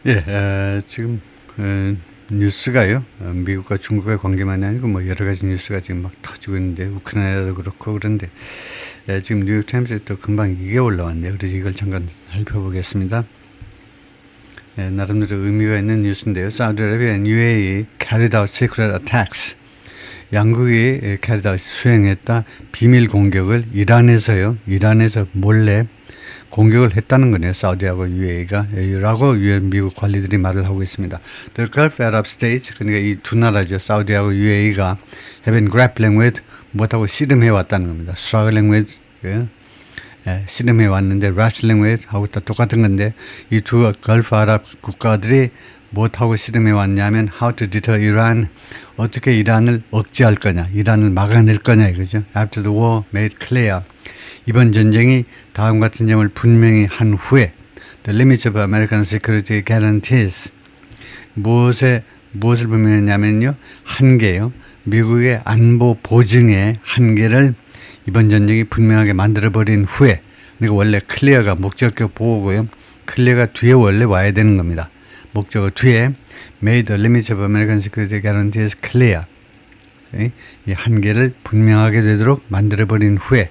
예, 지금 뉴스가요. 미국과 중국의 관계만이 아니고 뭐 여러 가지 뉴스가 지금 막 터지고 있는데 우크라이나도 그렇고 그런데 지금 뉴욕타임스에 또 금방 이게 올라왔네요. 그래서 이걸 잠깐 살펴보겠습니다. 나름대로 의미가 있는 뉴스인데요. 사우디아라비아 and UAE carried out secret attacks. 양국이 carried out 수행했다 비밀 공격을 이란에서 몰래 공격을 했다는 거네요. 사우디하고 UAE가 라고 미국 관리들이 말을 하고 있습니다. The Gulf Arab States, 그러니까 이 두 나라죠. 사우디하고 UAE가 have been grappling with, 못하고 씨름해 왔다는 겁니다. struggling with, 씨름해 왔는데 wrestling with 하고 다 똑같은 건데 이 두 걸프 아랍 국가들이 못하고 씨름해 왔냐면 how to deter Iran, 어떻게 이란을 억제할 거냐, 이란을 막아낼 거냐 이거죠. After the war made clear, 이번 전쟁이 다음 같은 점을 분명히 한 후에 the limits of American security guarantees, 무엇을 분명했냐면요, 한계요, 미국의 안보 보증의 한계를 이번 전쟁이 분명하게 만들어버린 후에, 그러니까 원래 클리어가 목적격 보호고요, 클리어가 뒤에 원래 와야 되는 겁니다. 목적어 뒤에 made the limits of American security guarantees clear, 이 한계를 분명하게 되도록 만들어버린 후에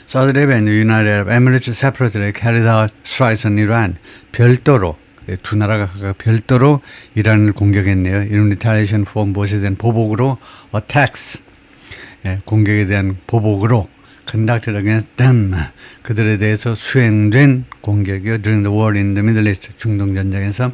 Saudi Arabia and the United Arab Emirates separately carried out strikes on Iran. 별도로 두 나라가 별도로 이란을 공격했네요. In retaliation for 무엇에 대한 보복으로 attacks, 공격에 대한 보복으로 conducted against them, 그들에 대해서 수행된 공격이요. During the war in the Middle East, 중동 전쟁에서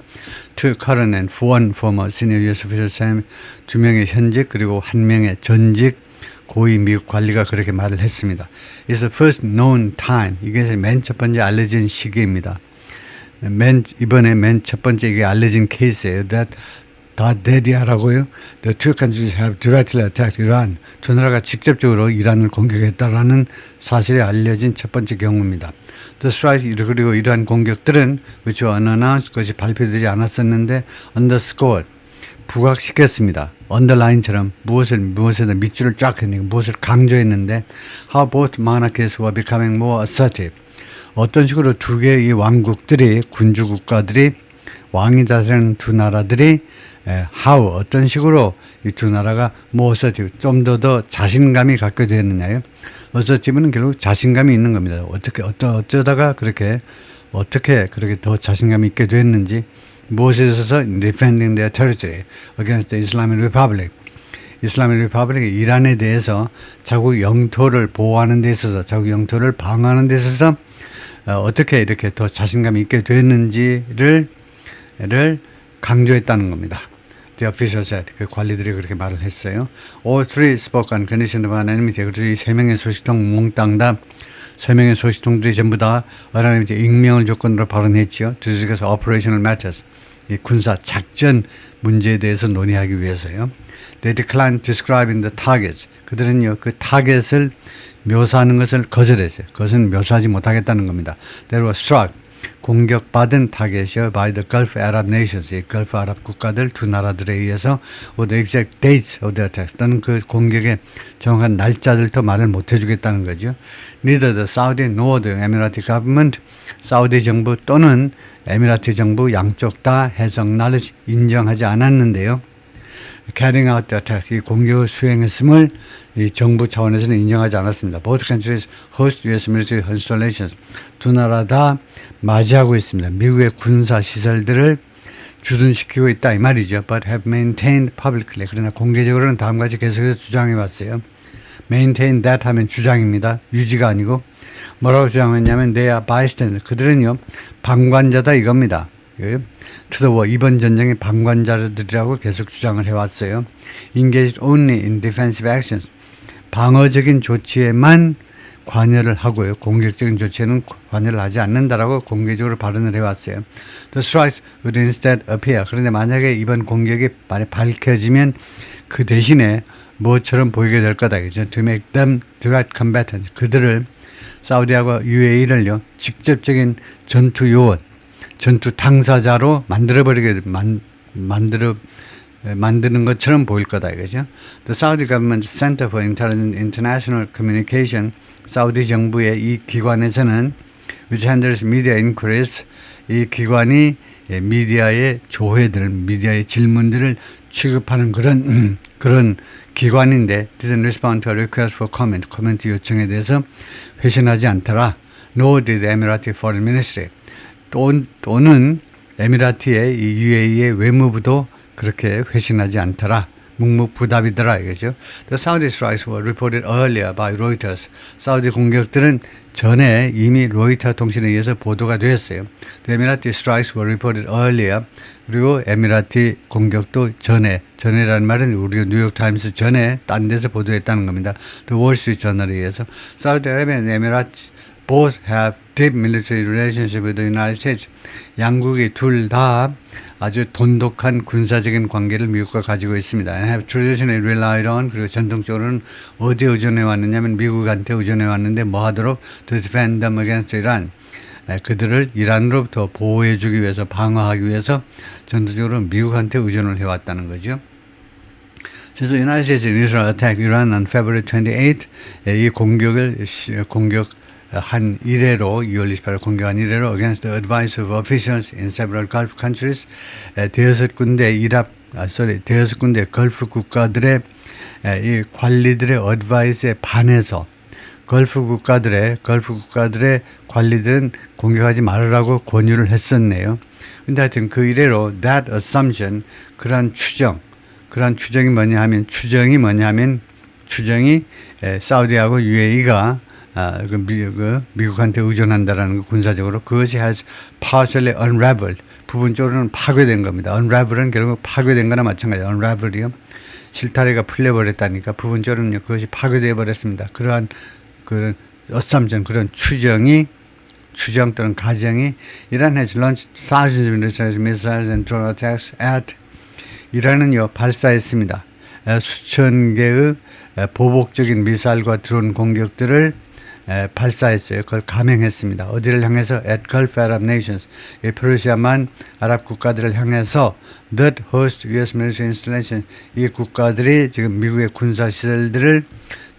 two current and one former senior U.S. officials, 두 명의 현직 그리고 한 명의 전직 고위 미국 관리가 그렇게 말을 했습니다. It's the first known time. 이게 맨 첫 번째 알려진 시기입니다. 이번에 맨 첫 번째 이게 알려진 케이스예요. That 데디아라고요. The two countries have directly attacked Iran. 두 나라가 직접적으로 이란을 공격했다라는 사실이 알려진 첫 번째 경우입니다. The strike, 그리고 이러한 공격들은 which were unannounced, 그것이 발표되지 않았었는데 underscored, 부각시켰습니다. 언더라인처럼 무엇에다 밑줄을 쫙 했는데 무엇을 강조했는데 how both monarchies were becoming more assertive, 어떤 식으로 두 개의 이 왕국들이, 군주 국가들이, 왕이 다스리는 두 나라들이 how, 어떤 식으로 이 두 나라가 more assertive, 좀 더 자신감이 갖게 되느냐요. assertive는 결국 자신감이 있는 겁니다. 어쩌다가 그렇게 더 자신감이 있게 됐는지, 무엇에 있어서 defending their territory against the Islamic Republic. 이슬람의 리퍼블릭, 이란에 대해서 자국 영토를 보호하는 데 있어서, 자국 영토를 방어하는 데 있어서 어떻게 이렇게 더 자신감이 있게 됐는지를 강조했다는 겁니다. The official said, 그 관리들이 그렇게 말을 했어요. All three spoke on condition of anonymity. 그래서 이 세 명의 소식통 몽땅 세 명의 소식통들이 전부 다 익명을 조건으로 발언했죠. To discuss operational matters, 이 군사 작전 문제에 대해서 논의하기 위해서요. They declined describing the targets. 그들은요, 그 타겟을 묘사하는 것을 거절했어요. 그것은 묘사하지 못하겠다는 겁니다. They were struck, 공격받은 타겟이요, by the Gulf Arab nations, 이 걸프 아랍 국가들 두 나라들에 의해서 with the exact dates of the attacks, 또는 그 공격의 정확한 날짜들도 말을 못 해주겠다는 거죠. Neither the Saudi nor the Emirati government, 사우디 정부 또는 에미라트 정부 양쪽 다 해석날을 인정하지 않았는데요. Carrying out the attacks, 이 공격을 수행했음을 이 정부 차원에서는 인정하지 않았습니다. Both countries host U.S. military installations. 두 나라 다 맞이하고 있습니다. 미국의 군사 시설들을 주둔시키고 있다 이 말이죠. But have maintained publicly. 그러나 공개적으로는 다음과 같이 계속해서 주장해 왔어요. Maintain that 하면 주장입니다. 유지가 아니고 뭐라고 주장했냐면 they are bystanders. 그들은요, 방관자다 이겁니다. To the war, 이번 전쟁의 방관자들이라고 계속 주장을 해왔어요. Engaged only in defensive actions. 방어적인 조치에만 관여를 하고요. 공격적인 조치에는 관여를 하지 않는다라고 공개적으로 발언을 해왔어요. The strikes would instead appear. 그런데 만약에 이번 공격이 밝혀지면 그 대신에 뭐처럼 보이게 될 거다. To make them direct combatants. 그들을, 사우디하고 UAE를요, 직접적인 전투 요원, 전투 당사자로 만드는 것처럼 보일 거다 이거죠. The Saudi Government Center for Intelligent International Communication, 사우디 정부의 이 기관에서는 which handles media inquiries. 이 기관이 미디어의 조회들, 미디어의 질문들을 취급하는 그런 기관인데 didn't respond to a request for comment. 코멘트 요청에 대해서 회신하지 않더라. Nor did the Emirati Foreign Ministry. 또는 에미라티의 이 UAE의 외무부도 그렇게 회신하지 않더라. 묵묵부답이더라 이거죠. The Saudi strikes were reported earlier by Reuters. 사우디 공격들은 전에 이미 로이터 통신에 의해서 보도가 되었어요. The Emirati strikes were reported earlier. 그리고 에미라티 공격도 전에라는 말은 우리 뉴욕 타임스 전에 딴 데서 보도했다는 겁니다. The Wall Street Journal에 의해서 Saudi Arabia and Emirates both have deep military relationship with the United States. 양국이 둘 다 아주 돈독한 군사적인 관계를 미국과 가지고 있습니다. And have traditionally relied on, 그리고 전통적으로는 어디에 의존해 왔느냐면 미국한테 의존해 왔는데 뭐 하도록 to defend them against Iran. 그들을 이란으로부터 보호해 주기 위해서, 방어하기 위해서 전통적으로 미국한테 의존을 해왔다는 거죠. 그래서 United States and Israel attacked Iran on February 28th. 이 공격한 이래로 2월 28일 공격한 이래로 against the advice of officials in several Gulf countries. 대여섯 군데 걸프 국가들의 이 관리들의 어드바이스에 반해서 걸프 국가들의 관리들은 공격하지 말으라고 권유를 했었네요. 근데 하여튼 그 이래로 that assumption, 그러한 추정이 뭐냐 하면 추정이 사우디하고 UAE가 미국한테 의존한다라는 거 군사적으로 그것이 has partially unraveled, 부분적으로는 파괴된 겁니다. unravel은 결국 파괴된 거나 마찬가지예요. unravel이요. 실타래가 풀려버렸다니까 부분적으로는 그것이 파괴되어 버렸습니다. 그런 assumption, 그런 추정 또는 가정이 Iran has launched thousands of missiles and drone attacks at 이란은요 발사했습니다. 수천 개의 보복적인 미사일과 드론 공격들을 발사했어요. 그걸 감행했습니다. 어디를 향해서? At Gulf Arab nations. 페르시아만 아랍 국가들을 향해서 that host U.S. military installation. 이 국가들이 지금 미국의 군사시설들을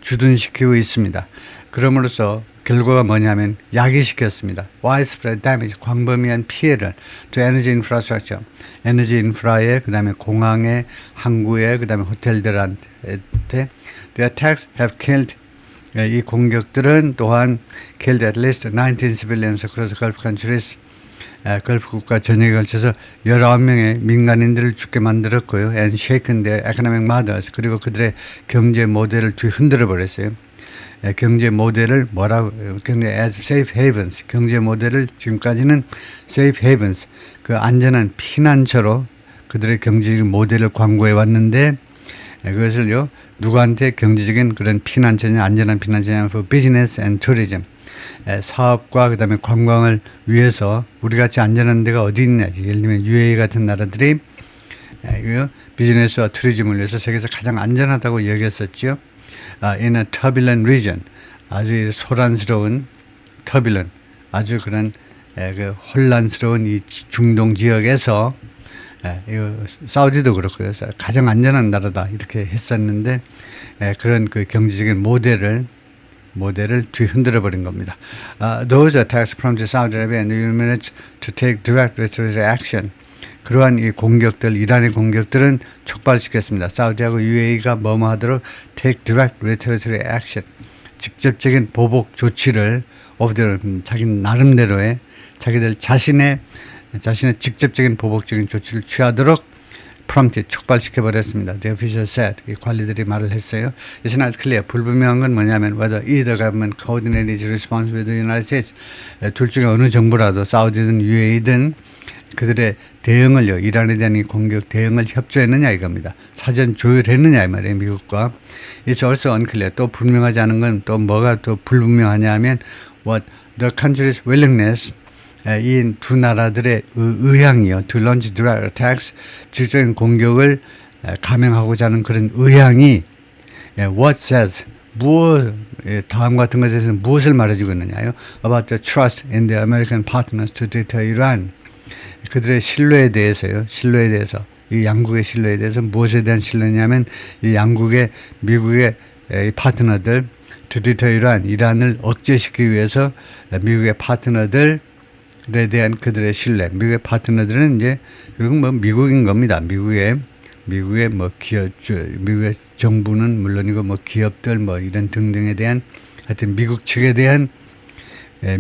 주둔시키고 있습니다. 그럼으로써 결과가 뭐냐면 야기시켰습니다. widespread damage, 광범위한 피해를 to energy infrastructure, 에너지 인프라에, 그 다음에 공항에, 항구에, 그 다음에 호텔들한테. The attacks have killed, 이 공격들은 또한 killed at least 19 civilians across Gulf countries. 걸프 국가 전역에 걸쳐서 19명의 민간인들을 죽게 만들었고요. and shaken their economic models, 그리고 그들의 경제 모델을 뒤흔들어 버렸어요. 경제 모델을 as safe havens, 경제 모델을 지금까지는 safe havens, 그 안전한 피난처로 그들의 경제적 모델을 광고해 왔는데 그것을요 누구한테 경제적인 그런 피난처냐, 안전한 피난처냐, for business and tourism, 사업과 그 다음에 관광을 위해서 우리같이 안전한 데가 어디 있냐, 예를 들면 UAE 같은 나라들이 비즈니스와 투리즘을 위해서 세계에서 가장 안전하다고 여겼었죠. In a turbulent region, 아주 소란스러운 turbulent, 아주 그런 그 혼란스러운 이 중동 지역에서 사우디도 그렇고요. 가장 안전한 나라다 이렇게 했었는데 그런 그 경제적인 모델을 뒤흔들어 버린 겁니다. Those attacks prompted Saudi Arabia and the Emirates to take direct retaliatory action. 그러한 이 공격들, 이란의 공격들은 촉발시켰습니다. 사우디하고 UAE가 뭐뭐 하도록 take direct retaliatory action, 직접적인 보복 조치를 자기 나름대로의 자기들 자신의 직접적인 보복적인 조치를 취하도록 prompted, 촉발시켜버렸습니다. The official said, 이 관리들이 말을 했어요. It's not clear, 불분명한 건 뭐냐면 whether either government coordinated its response with the United States. 둘 중에 어느 정부라도 사우디든 UAE든 그들의 대응을요, 이란에 대한 이 공격 대응을 협조했느냐 이겁니다. 사전 조율했느냐 이 말이에요, 미국과. It's also unclear, 또 분명하지 않은 건 또 뭐가 또 불분명하냐 하면 what the country's willingness, 이 두 나라들의 의향이요, to launch direct attacks, 직접적인 공격을 감행하고자 하는 그런 의향이 what says, 다음 같은 것에서는 무엇을 말해주고 있느냐요? About the trust in the American partners to deter Iran. 그들의 신뢰에 대해서요. 이 양국의 신뢰에 대해서 무엇에 대한 신뢰냐면 이 양국의 미국의 이 파트너들 to deter 이란을 억제시키기 위해서 미국의 파트너들에 대한 그들의 신뢰, 미국의 파트너들은 이제 결국 뭐 미국인 겁니다. 미국의 뭐 기업, 미국의 정부는 물론이고 뭐 기업들 뭐 이런 등등에 대한 하여튼 미국 측에 대한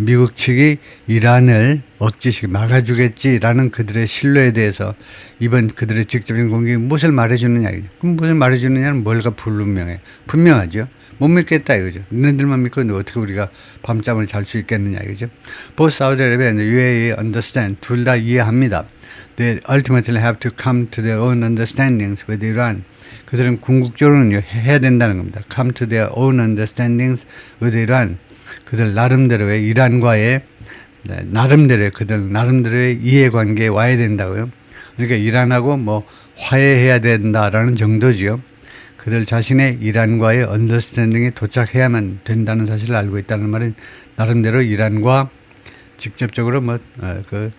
미국 측이 이란을 억제시키 막아주겠지라는 그들의 신뢰에 대해서 이번 그들의 직접적인 공격이 무엇을 말해주느냐. 그럼 무엇을 말해주느냐는 뭘까 불분명해. 분명하죠. 못 믿겠다 이거죠. 너네들만 믿고 어떻게 우리가 밤잠을 잘 수 있겠느냐 이거죠. Both Saudi Arabia and the UAE understand. 둘 다 이해합니다. They ultimately have to come to their own understandings with Iran. 그들은 궁극적으로는 해야 된다는 겁니다. Come to their own understandings with Iran. 그들 나름대로의 이란과의 그들 나름대로의 이해관계에 와야 된다고요. 그러니까 이란하고 뭐 화해해야 된다라는 정도지요. 그들 자신의 이란과의 언더스탠딩에 도착해야만 된다는 사실을 알고 있다는 말은 나름대로 이란과 직접적으로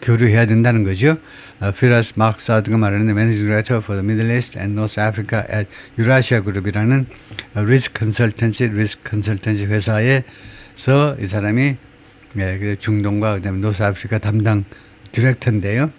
교류해야 된다는 거죠. 피라스 마크사드가 말하는 Managing Director for the Middle East and North Africa at Eurasia Group이라는 리스크 컨설턴시 회사에서 이 사람이 중동과 그다음에 노스 아프리카 담당 디렉터인데요.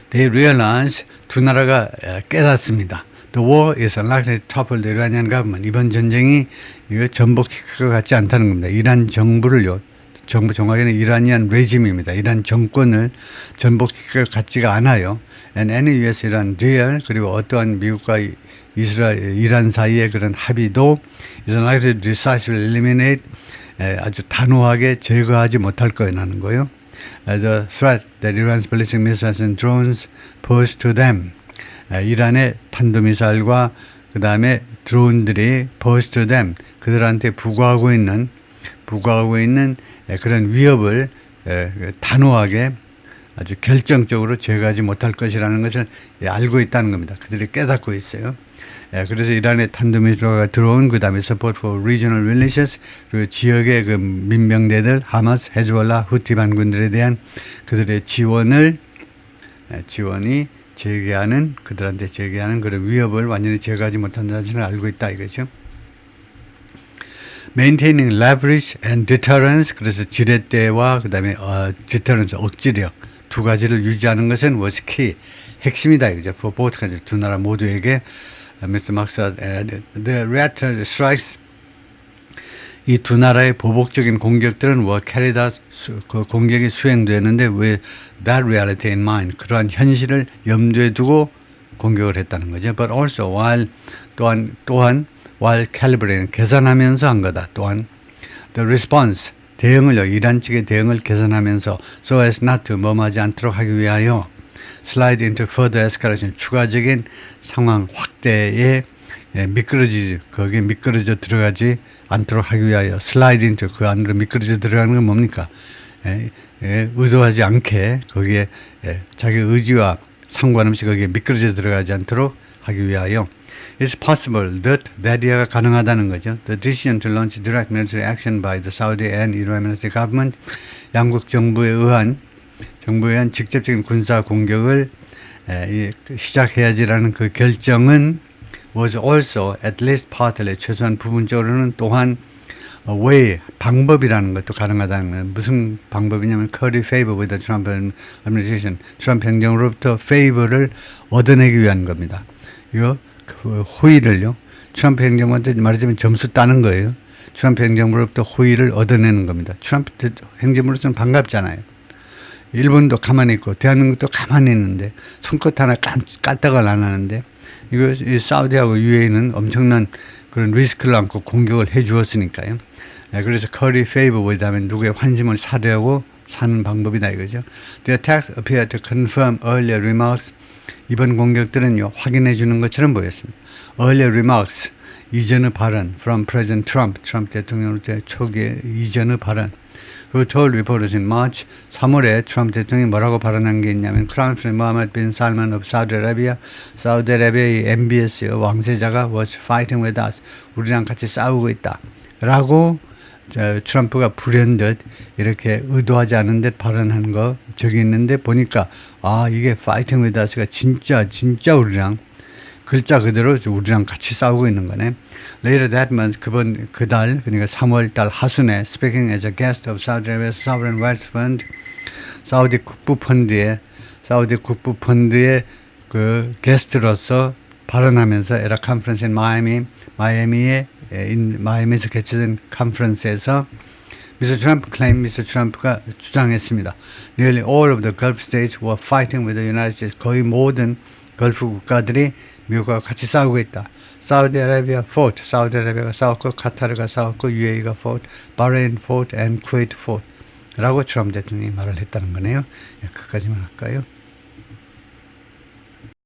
They realize 두 나라가 깨닫습니다. The war is unlikely to topple the Iranian government. 이번 전쟁이 이거 전복할 것 같지 않다는 겁니다. 이란 정부를요. 정부 정확히는 이란이안 레짐입니다. 이란 정권을 전복할 것 같지가 않아요. And any US-Iran deal 그리고 어떠한 미국과 이란 사이의 그런 합의도 is unlikely to decisively eliminate 아주 단호하게 제거하지 못할 거라는 거예요. The threat that Iran's ballistic missiles and drones pose to them. 이란의 탄도미사일과 그 다음에 드론들이 pose to them. 그들한테 부과하고 있는 그런 위협을 단호하게 아주 결정적으로 제거하지 못할 것이라는 것을 알고 있다는 겁니다. 그들이 깨닫고 있어요. 그래서 이란의 탄도미사일과 드론, 그 다음에 support for regional militias, 그리고 지역의 그 민병대들, 하마스, 헤즈볼라, 후티 반군들에 대한 그들의 지원이 그들한테 제기하는 그런 위협을 완전히 제거하지 못한다는 사실을 알고 있다 이거죠. Maintaining leverage and deterrence, 그래서 지렛대와 그 다음에 deterrence, 억지력 두 가지를 유지하는 것은 was key, 핵심이다 이거죠. For both countries, 두 나라 모두에게. Mr. Mark said, the reactor strikes, 이 두 나라의 보복적인 공격들은 were carried out, 그 공격이 수행되는데 with that reality in mind, 그러한 현실을 염두에 두고 공격을 했다는 거죠. But also 또한 while calibrating, 계산하면서 한 거다. 또한 the response, 대응을요, 이란 측의 대응을 계산하면서 so as not to 머무하지 않도록 하기 위하여 slide into further escalation, 추가적인 상황 확대에 거기에 미끄러져 들어가지 않도록 하기 위하여 slide into, 그 안으로 미끄러져 들어가는 건 뭡니까? 의도하지 않게 거기에 자기 의지와 상관없이 거기에 미끄러져 들어가지 않도록 하기 위하여 It's possible that 이하가 가능하다는 거죠. The decision to launch direct military action by the Saudi and Iranian military government, 양국 정부에 의한 직접적인 군사 공격을 시작해야지라는 그 결정은 was also at least partly, 최소한 부분적으로는 또한 way, 방법이라는 것도 가능하다는 거예요. 무슨 방법이냐면 curry favor with the Trump administration, 트럼프 행정으로부터 favor를 얻어내기 위한 겁니다. 이거 그 호의를요, 트럼프 행정부한테 말하자면 점수 따는 거예요. 트럼프 행정부로부터 호의를 얻어내는 겁니다. 트럼프 행정부로서는 반갑잖아요. 일본도 가만히 있고 대한민국도 가만히 있는데 손끝 하나 까딱을 안 하는데 이거 사우디하고 UAE는 엄청난 그런 리스크를 안고 공격을 해 주었으니까요. 그래서 curry favor with 하면 누구의 환심을 사려고 사는 방법이다 이거죠. The attacks appear to confirm earlier remarks. 이번 공격들은요, 확인해 주는 것처럼 보였습니다. Earlier remarks, 이전의 발언 from President Trump, 트럼프 대통령으로부터 초기의 이전의 발언. Who told reporters in March, 3월에 트럼프 대통령이 뭐라고 발언한 게 있냐면 Crown Prince Mohammed bin Salman of Saudi Arabia, 사우디아라비아의 MBS 왕세자가 was fighting with us, 우리랑 같이 싸우고 있다 라고 트럼프가 불현듯 이렇게 의도하지 않은 듯 발언한 거 저기 있는데 보니까 이게 fighting with us가 진짜 우리랑 글자 그대로 우리랑 같이 싸우고 있는 거네. Later that month, 그달, 그러니까 3월달 하순에 speaking as a guest of Saudi Arabia's Sovereign Wealth Fund, 사우디 국부펀드의 그 게스트로서 발언하면서 at a conference in 마이애미에서 개최된 컨퍼런스에서 Mr. Trump claimed, Mr. Trump가 주장했습니다. Nearly all of the Gulf states were fighting with the United States. 거의 모든 걸프 국가들이 미국과 같이 싸우고 있다. 사우디아라비아 fought, 사우디아라비아가 싸웠고, 카타르가 싸웠고, UAE가 fought, 바레인 fought, and Kuwait fought. 라고 트럼프 대통령이 말을 했다는 거네요. 끝까지만 할까요?